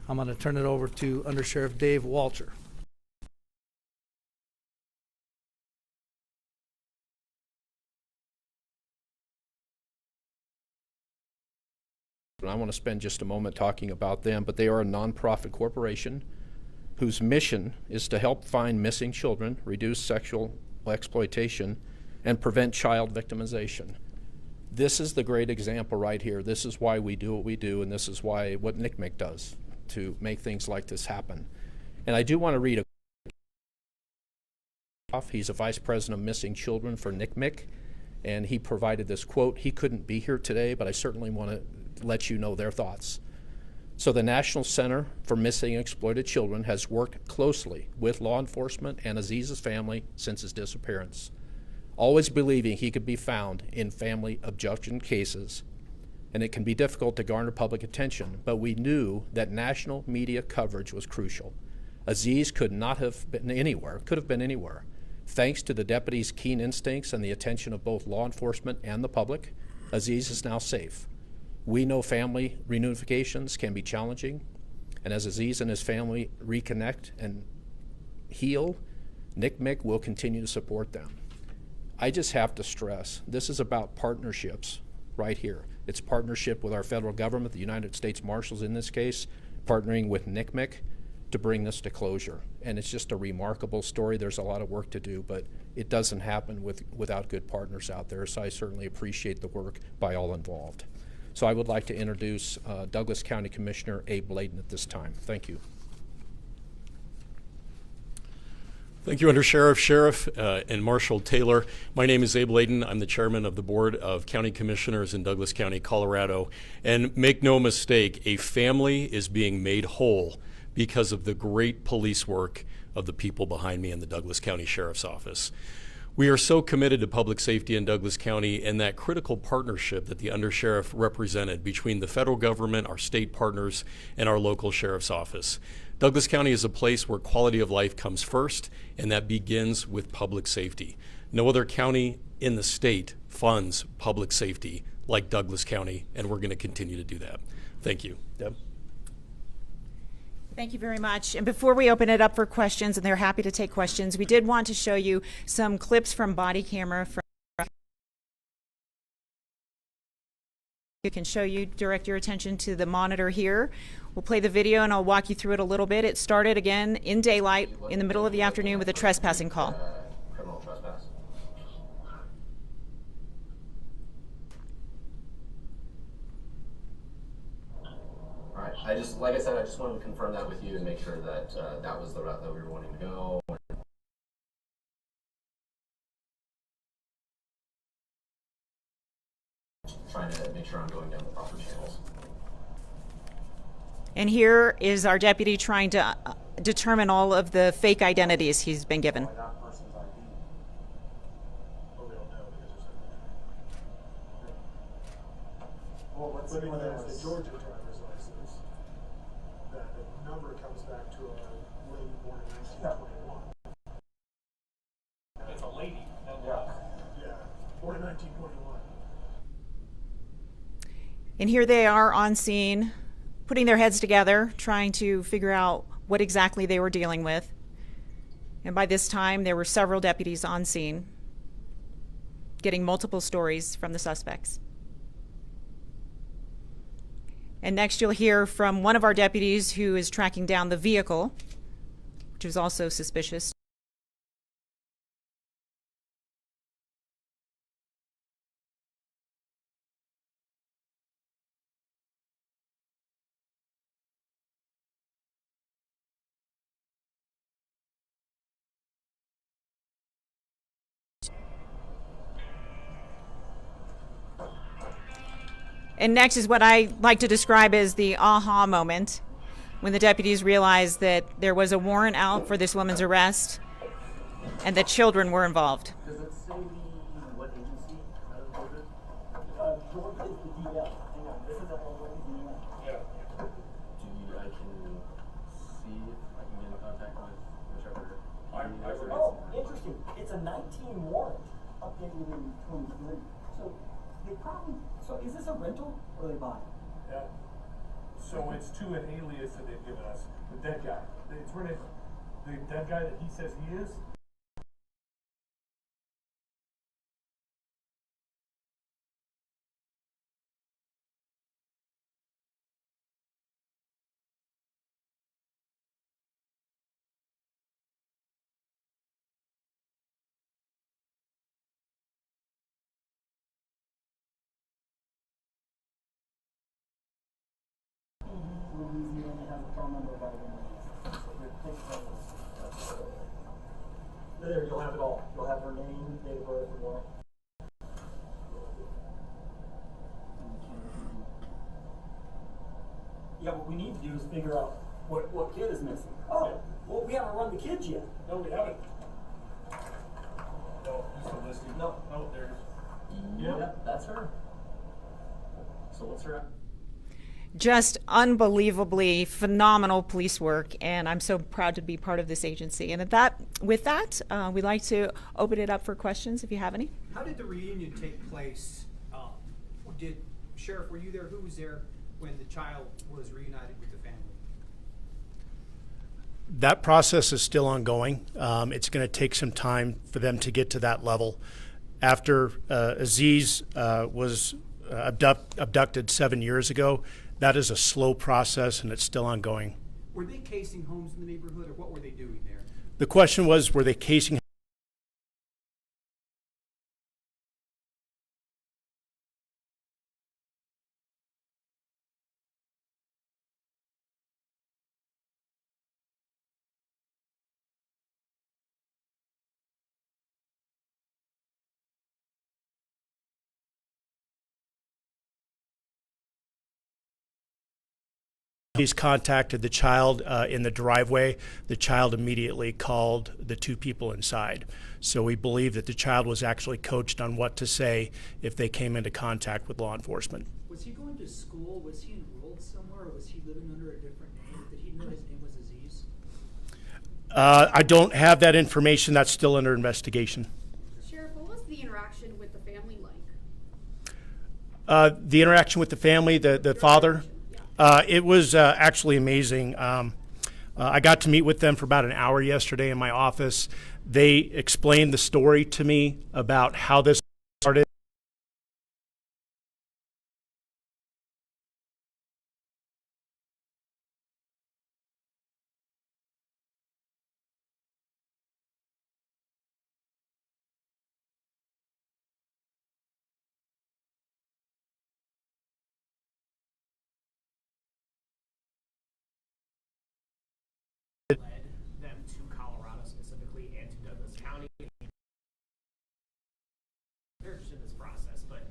I'm going to turn it over to Under Sheriff Dave Walter. And I want to spend just a moment talking about them, but they are a nonprofit corporation whose mission is to help find missing children, reduce sexual exploitation, and prevent child victimization. This is the great example right here. This is why we do what we do, and this is why what NCMEC does to make things like this happen. And I do want to read he's a vice president of missing children for NCMEC, and he provided this quote. He couldn't be here today, but I certainly want to let you know their thoughts. So the National Center for Missing and Exploited Children has worked closely with law enforcement and Aziz's family since his disappearance, always believing he could be found in family abduction cases. And it can be difficult to garner public attention, but we knew that national media coverage was crucial. Aziz could not have been anywhere, could have been anywhere. Thanks to the deputy's keen instincts and the attention of both law enforcement and the public, Aziz is now safe. We know family reunifications can be challenging, and as Aziz and his family reconnect and heal, NCMEC will continue to support them. I just have to stress, this is about partnerships right here. It's partnership with our federal government, the United States Marshals in this case, partnering with NCMEC to bring this to closure. And it's just a remarkable story. There's a lot of work to do, but it doesn't happen without good partners out there, so I certainly appreciate the work by all involved. So I would like to introduce Douglas County Commissioner Abe Bladen at this time. Thank you. Thank you, Under Sheriff, and Marshal Taylor. My name is Abe Bladen. I'm the chairman of the Board of County Commissioners in Douglas County, Colorado. And make no mistake, a family is being made whole because of the great police work of the people behind me in the Douglas County Sheriff's Office. We are so committed to public safety in Douglas County and that critical partnership that the Undersheriff represented between the federal government, our state partners, and our local sheriff's office. Douglas County is a place where quality of life comes first, and that begins with public safety. No other county in the state funds public safety like Douglas County, and we're going to continue to do that. Thank you. Deb? Thank you very much. And before we open it up for questions, and they're happy to take questions, we did want to show you some clips from body camera. You can show you, direct your attention to the monitor here. We'll play the video and I'll walk you through it a little bit. It started again in daylight in the middle of the afternoon with a trespassing call. Criminal trespass. All right. Like I said, I just wanted to confirm that with you and make sure that that was the route that we were wanting to go. Trying to make sure I'm going down the proper channels. And here is our deputy trying to determine all of the fake identities he's been given. That person's ID. Well, we don't know because there's well, what's the Georgia driver's license? That the number comes back to a lady born in 1921. It's a lady. Yeah, born in 1921. And here they are on scene, putting their heads together, trying to figure out what exactly they were dealing with. And by this time, there were several deputies on scene, getting multiple stories from the suspects. And next you'll hear from one of our deputies who is tracking down the vehicle, which is also suspicious. And next is what I like to describe as the aha moment, when the deputies realized that there was a warrant out for this woman's arrest and that children were involved. Does it say what agency? Georgia is the DL. Hang on, this is a I can see if I can get in contact with whichever. Oh, interesting. It's a 19 warrant updated in 23. So they probably. So is this a rental or they buy? Yeah. So it's to an alias that they've given us, the dead guy. It's written, the dead guy that he says he is. Louisiana has a phone number by the way. There, you'll have it all. You'll have her name, date of birth, and what. Yeah, what we need to do is figure out what kid is missing. Oh, well, we haven't run the kids yet. No, we haven't. No, just a listing. No. Oh, there it is. Yep, that's her. So what's her? Just unbelievably phenomenal police work, and I'm so proud to be part of this agency. And with that, we'd like to open it up for questions if you have any. How did the reunion take place? Sheriff, were you there? Who was there when the child was reunited with the family? That process is still ongoing. It's going to take some time for them to get to that level. After Aziz was abducted 7 years ago, that is a slow process, and it's still ongoing. Were they casing homes in the neighborhood, or what were they doing there? The question was, were they casing? He's contacted the child in the driveway. The child immediately called the two people inside. So we believe that the child was actually coached on what to say if they came into contact with law enforcement. Was he going to school? Was he enrolled somewhere, or was he living under a different name? Did he know his name was Aziz? I don't have that information. That's still under investigation. Sheriff, what was the interaction with the family like? The interaction with the family, the father, it was actually amazing. I got to meet with them for about an hour yesterday in my office. They explained the story to me about how this started. Led them to Colorado specifically and to Douglas County. They're just in this process, but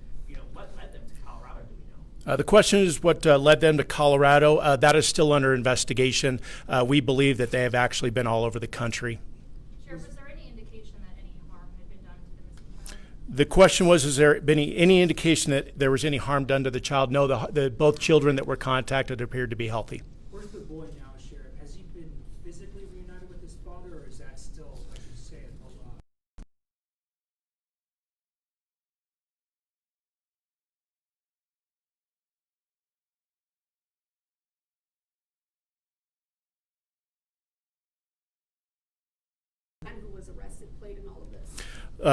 what led them to Colorado? Do we know? The question is what led them to Colorado. That is still under investigation. We believe that they have actually been all over the country. Sheriff, was there any indication that any harm had been done to the missing child? The question was, has there been any indication that there was any harm done to the child? No, both children that were contacted appeared to be healthy. Where's the boy now, Sheriff? Has he been physically reunited with his father, or is that still, like you say, And who was arrested played in all of this?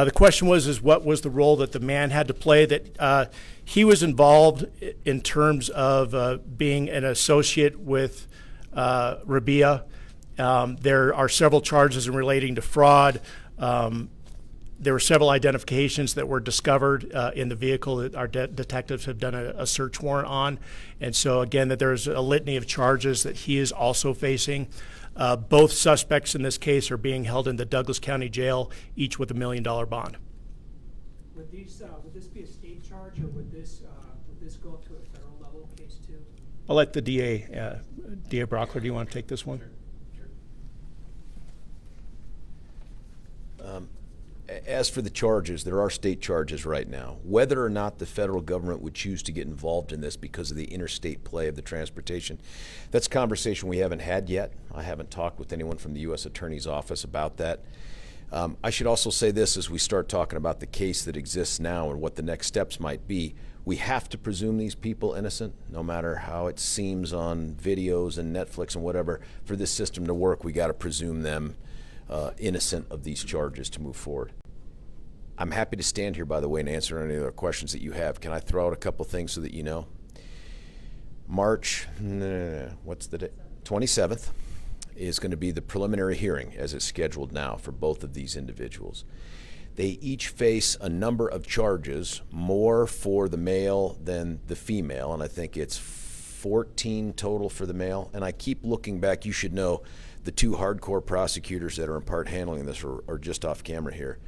The question was what was the role that the man had to play? That he was involved in terms of being an associate with Rabia. There are several charges in relating to fraud. There were several identifications that were discovered in the vehicle that our detectives have done a search warrant on. And so again, that there's a litany of charges that he is also facing. Both suspects in this case are being held in the Douglas County Jail, each with $1 million bond. would this be a state charge, or would this go up to a federal level case too? I'll let the DA, DA Brockler, do you want to take this one? As for the charges, there are state charges right now. Whether or not the federal government would choose to get involved in this because of the interstate play of the transportation, that's a conversation we haven't had yet. I haven't talked with anyone from the U.S. Attorney's Office about that. I should also say this as we start talking about the case that exists now and what the next steps might be. We have to presume these people innocent, no matter how it seems on videos and Netflix and whatever. For this system to work, we got to presume them innocent of these charges to move forward. I'm happy to stand here, by the way, and answer any other questions that you have. Can I throw out a couple things so that you know? March, what's the date? 27th is going to be the preliminary hearing as it's scheduled now for both of these individuals. They each face a number of charges, more for the male than the female, and I think it's 14 total for the male. And I keep looking back. You should know the two hardcore prosecutors that are in part handling this are just off camera here.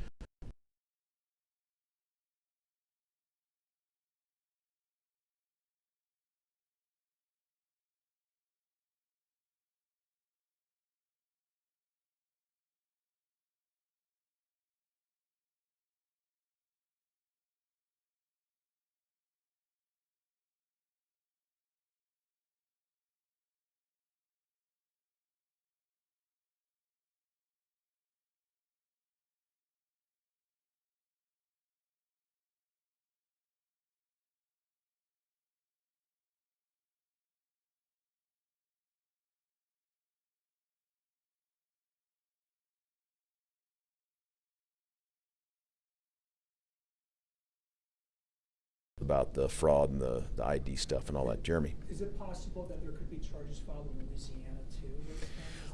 About the fraud and the ID stuff and all that. Jeremy? Is it possible that there could be charges filed in Louisiana too?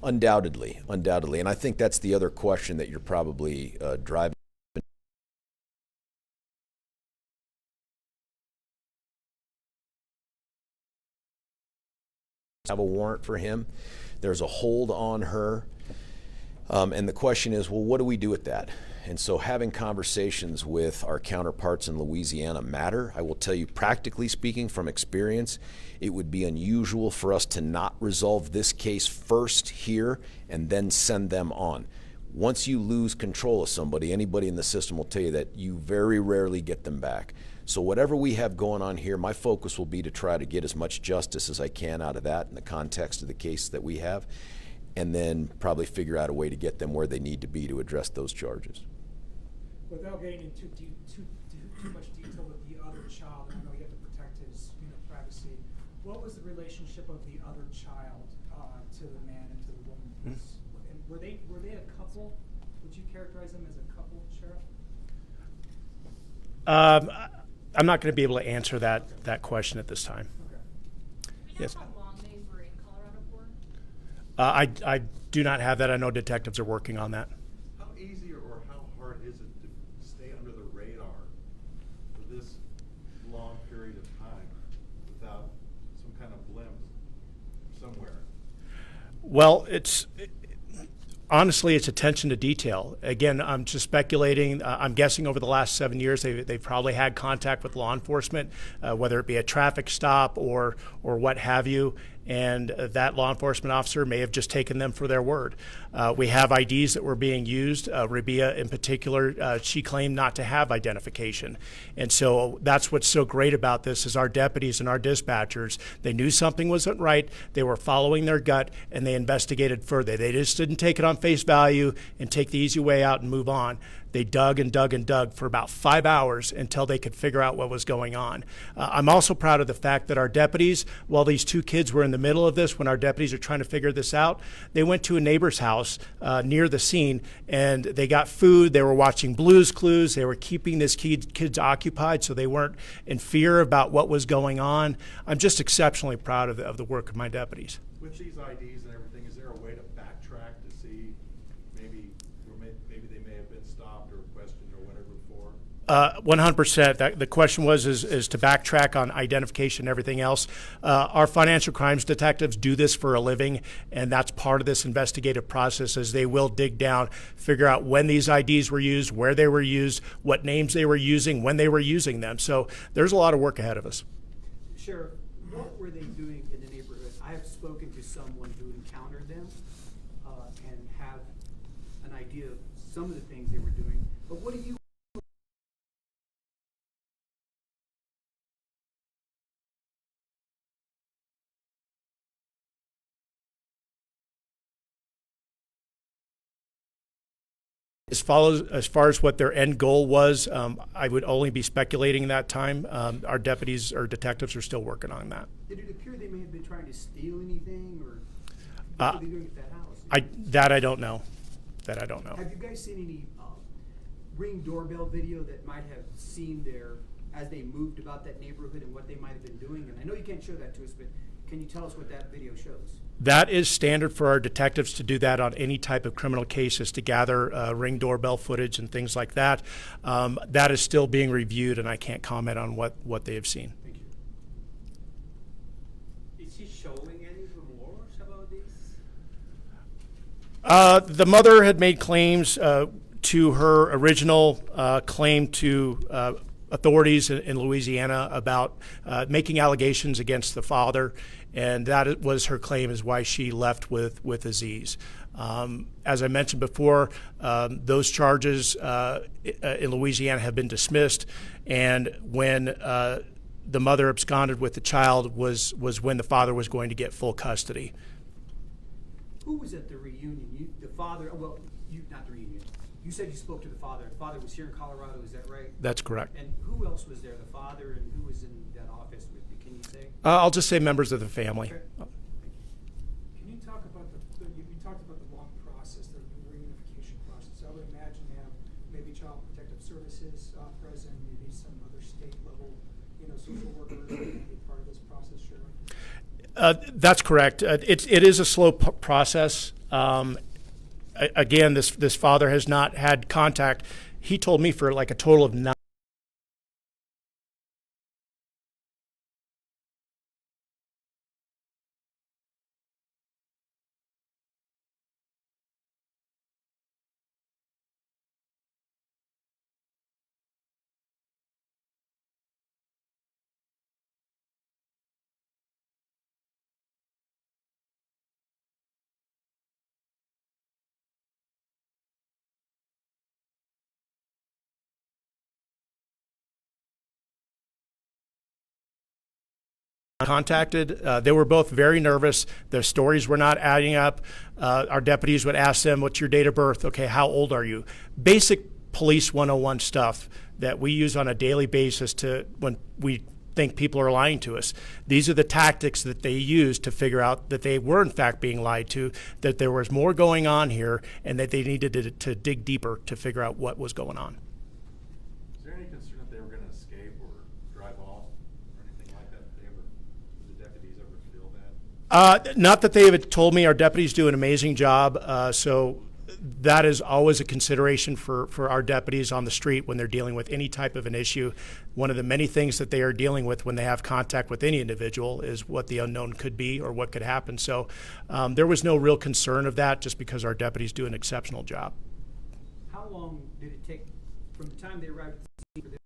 Undoubtedly, undoubtedly. And I think that's the other question that you're probably driving. Have a warrant for him. There's a hold on her. And the question is, well, what do we do with that? And so having conversations with our counterparts in Louisiana matter. I will tell you, practically speaking, from experience, it would be unusual for us to not resolve this case first here and then send them on. Once you lose control of somebody, anybody in the system will tell you that you very rarely get them back. So whatever we have going on here, my focus will be to try to get as much justice as I can out of that in the context of the case that we have, and then probably figure out a way to get them where they need to be to address those charges. Without getting into too much detail with the other child, I know you have to protect his privacy. What was the relationship of the other child to the man and to the woman? And were they a couple? Would you characterize them as a couple, Sheriff? I'm not going to be able to answer that question at this time. Do you know Yes. how long they were in Colorado for? I do not have that. I know detectives are working on that. How easy or how hard is it to stay under the radar for this long period of time without some kind of blimp somewhere? Well, honestly, it's attention to detail. Again, I'm just speculating. I'm guessing over the last 7 years, they've probably had contact with law enforcement, whether it be a traffic stop or what have you. And that law enforcement officer may have just taken them for their word. We have IDs that were being used. Rabia in particular, she claimed not to have identification. And so that's what's so great about this is our deputies and our dispatchers, they knew something wasn't right, they were following their gut, and they investigated further. They just didn't take it on face value and take the easy way out and move on. They dug and dug and dug for about 5 hours until they could figure out what was going on. I'm also proud of the fact that our deputies, while these two kids were in the middle of this, when our deputies are trying to figure this out, they went to a neighbor's house near the scene and they got food. They were watching Blue's Clues. They were keeping this kids occupied so they weren't in fear about what was going on. I'm just exceptionally proud of the work of my deputies. With these IDs and everything, is there a way to backtrack to see maybe they may have been stopped or questioned or whatever before? 100%. The question was is to backtrack on identification and everything else. Our financial crimes detectives do this for a living, and that's part of this investigative process as they will dig down, figure out when these IDs were used, where they were used, what names they were using, when they were using them. So there's a lot of work ahead of us. Sheriff, what were they doing in the neighborhood? I have spoken to someone who encountered them and have an idea of some of the things they were doing. But what do you As far as what their end goal was, I would only be speculating that time. Our deputies or detectives are still working on that. Did it appear they may have been trying to steal anything, or what were they doing at that house? I don't know. That I don't know. Have you guys seen any Ring doorbell video that might have seen as they moved about that neighborhood and what they might have been doing? And I know you can't show that to us, but can you tell us what that video shows? That is standard for our detectives to do that on any type of criminal cases, to gather Ring doorbell footage and things like that. That is still being reviewed, and I can't comment on what they have seen. Thank you. Is she showing any remorse about this? The mother had made claims to her original claim to authorities in Louisiana about making allegations against the father, and that was her claim is why she left with Aziz. As I mentioned before, those charges in Louisiana have been dismissed, and when the mother absconded with the child was when the father was going to get full custody. Who was at the reunion? The father, not the reunion. You said you spoke to the father. The father was here in Colorado, is that right? That's correct. And who else was there? The father, and who was in that office with you? Can you say? I'll just say members of the family. Okay. Can you talk about you talked about the long process, the reunification process. I would imagine you have maybe Child Protective Services present, maybe some other state level, social workers be part of this process, Sheriff? That's correct. It is a slow process. Again, this father has not had contact. He told me for like a total of 9. Contacted. They were both very nervous. Their stories were not adding up. Our deputies would ask them, what's your date of birth? Okay, how old are you? Basic police 101 stuff that we use on a daily basis to when we think people are lying to us. These are the tactics that they use to figure out that they were in fact being lied to, that there was more going on here, and that they needed to dig deeper to figure out what was going on. Is there any concern that they were going to escape or drive off or anything like that? Did the deputies ever feel that? Not that they have told me. Our deputies do an amazing job, so that is always a consideration for our deputies on the street when they're dealing with any type of an issue. One of the many things that they are dealing with when they have contact with any individual is what the unknown could be or what could happen. So there was no real concern of that, just because our deputies do an exceptional job. How long did it take from the time they arrived at the scene for this?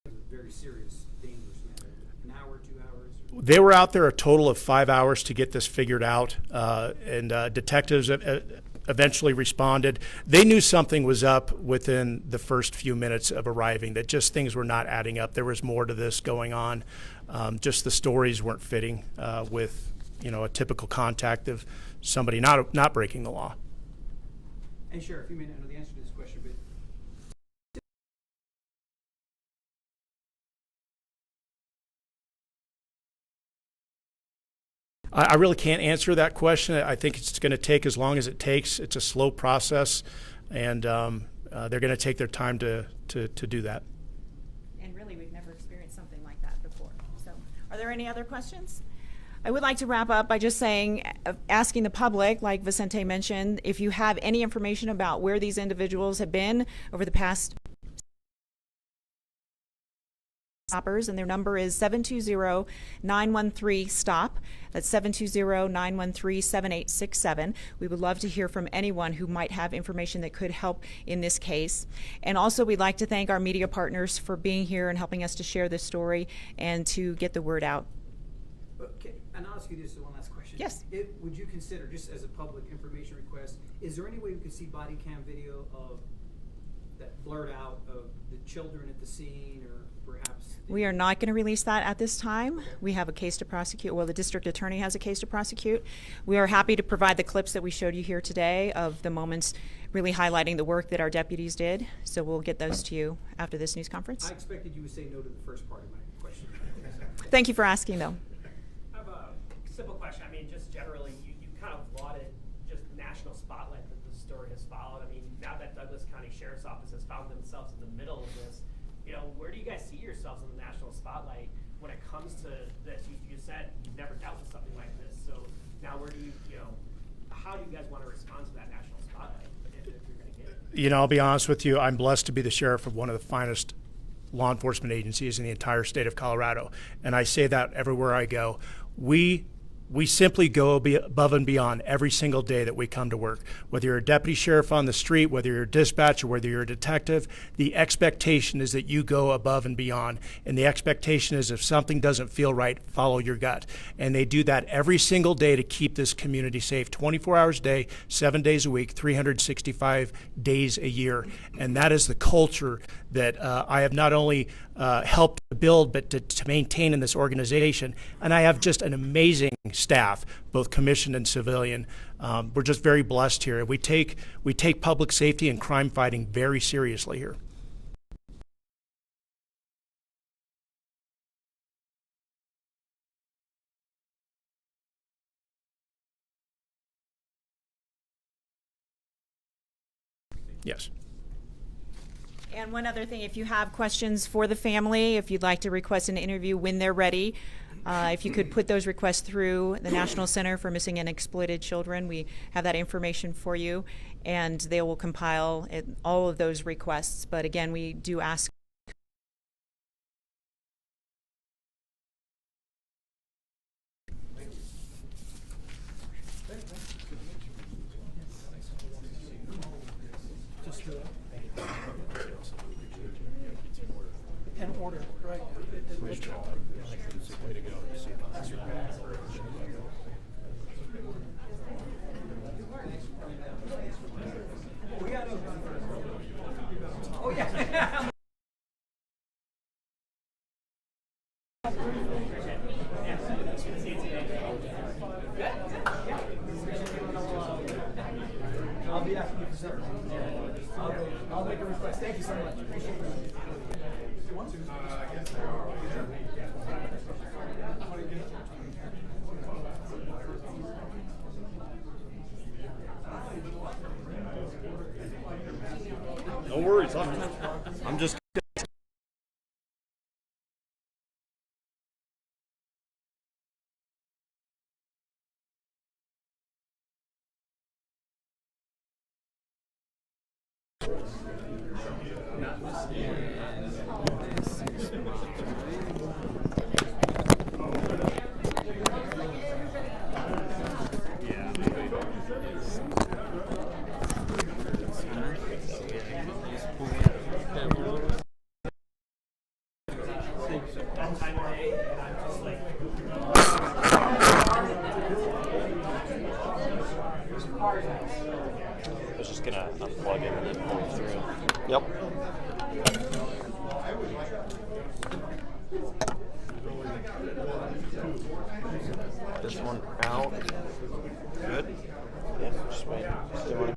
It was a very serious, dangerous matter. An hour, 2 hours? They were out there a total of 5 hours to get this figured out, and detectives eventually responded. They knew something was up within the first few minutes of arriving, that just things were not adding up. There was more to this going on. Just the stories weren't fitting with, a typical contact of somebody not breaking the law. And Sheriff, you may not know the answer to this question, but I really can't answer that question. I think it's going to take as long as it takes. It's a slow process, and they're going to take their time to do that. And really, we've never experienced something like that before. So, are there any other questions? I would like to wrap up by just saying, asking the public, like Vicente mentioned, if you have any information about where these individuals have been over the past stoppers, and their number is 720-913-STOP. That's 720-913-7867. We would love to hear from anyone who might have information that could help in this case. And also, we'd like to thank our media partners for being here and helping us to share this story and to get the word out. okay, and I'll ask you this one last question. Yes. Would you consider, just as a public information request, is there any way we could see body cam video of that blurred out of the children at the scene or perhaps? We are not going to release that at this time. We have a case to prosecute. Well, the district attorney has a case to prosecute. We are happy to provide the clips that we showed you here today of the moments really highlighting the work that our deputies did. So we'll get those to you after this news conference. I expected you would say no to the first part of my question. Thank you for asking, though. I have a simple question. I mean, just generally, you kind of lauded just the national spotlight that the story has followed. I mean, now that Douglas County Sheriff's Office has found themselves in the middle of this, you know, where do you guys see yourselves in the national spotlight when it comes to this? You said you've never dealt with something like this, so now where do you know, how do you guys want to respond to that national spotlight if you're going to get it? You know, I'll be honest with you, I'm blessed to be the sheriff of one of the finest law enforcement agencies in the entire state of Colorado. And I say that everywhere I go. We simply go above and beyond every single day that we come to work. Whether you're a deputy sheriff on the street, whether you're a dispatcher, whether you're a detective, the expectation is that you go above and beyond. And the expectation is if something doesn't feel right, follow your gut. And they do that every single day to keep this community safe, 24 hours a day, 7 days a week, 365 days a year. And that is the culture that I have not only helped build, but to maintain in this organization. And I have just an amazing staff, both commissioned and civilian. We're just very blessed here. We take public safety and crime fighting very seriously here. Yes. And one other thing, if you have questions for the family, if you'd like to request an interview when they're ready, if you could put those requests through the National Center for Missing and Exploited Children, we have that information for you, and they will compile all of those requests. But again, we do ask In order, right? Oh, yeah. I'll be asking you for supper. I'll make a request. Thank you so much. Appreciate it. No worries. I'm just. I was just gonna unplug it and then pull it through. Yep. This one out. Good.